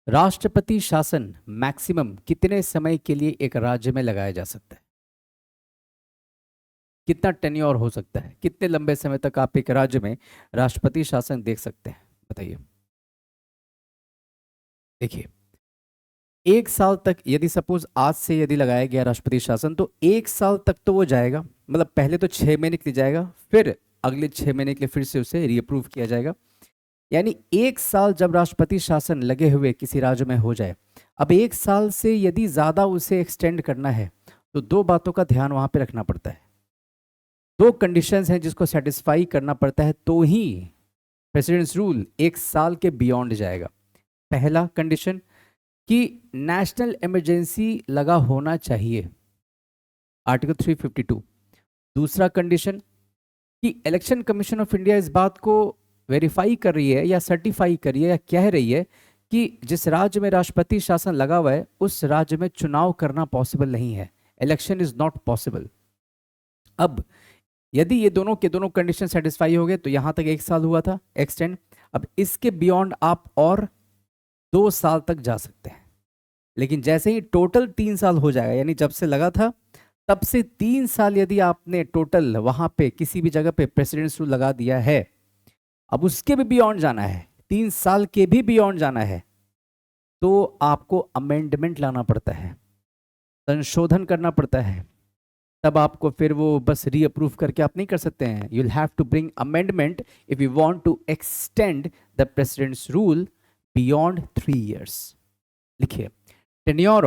राष्ट्रपति शासन मैक्सिमम कितने समय के लिए एक राज्य में लगाया जा सकता है? कितना टेन्योर हो सकता है? कितने लंबे समय तक आप एक राज्य में राष्ट्रपति शासन देख सकते हैं? बताइए। देखिए, 1 साल तक यदि सपोज आज से यदि लगाया गया राष्ट्रपति शासन, तो 1 साल तक तो वो जाएगा। मतलब पहले तो 6 महीने के लिए जाएगा, फिर अगले 6 महीने के लिए फिर से उसे रीअप्रूव किया जाएगा। यानी 1 साल जब राष्ट्रपति शासन लगे हुए किसी राज्य में हो जाए, अब 1 साल से यदि ज्यादा उसे एक्सटेंड करना है तो दो बातों का ध्यान वहां पे रखना पड़ता है। दो कंडीशंस हैं जिसको सेटिस्फाई करना पड़ता है तो ही प्रेसिडेंट्स रूल 1 साल के बियॉन्ड जाएगा। पहला कंडीशन कि नेशनल इमरजेंसी लगा होना चाहिए, आर्टिकल 352। दूसरा कंडीशन कि इलेक्शन कमीशन ऑफ इंडिया इस बात को वेरीफाई कर रही है या सर्टिफाई कर रही है या कह रही है कि जिस राज्य में राष्ट्रपति शासन लगा हुआ है उस राज्य में चुनाव करना पॉसिबल नहीं है, इलेक्शन इज नॉट पॉसिबल। अब यदि ये दोनों के दोनों कंडीशन सेटिस्फाई हो गए तो यहां तक 1 साल हुआ था एक्सटेंड। अब इसके बियॉन्ड आप और 2 साल तक जा सकते हैं। लेकिन जैसे ही टोटल 3 साल हो जाएगा, यानी जब से लगा था तब से 3 साल यदि आपने टोटल वहां पे किसी भी जगह पे प्रेसिडेंट्स रूल लगा दिया है, अब उसके भी बियॉन्ड जाना है, 3 साल के भी बियॉन्ड जाना है, तो आपको अमेंडमेंट लाना पड़ता है, संशोधन करना पड़ता है। तब आपको फिर वो बस रीअप्रूव करके आप नहीं कर सकते हैं। You will have to bring amendment if you want to extend the president's rule beyond 3 years। लिखिए, टेन्योर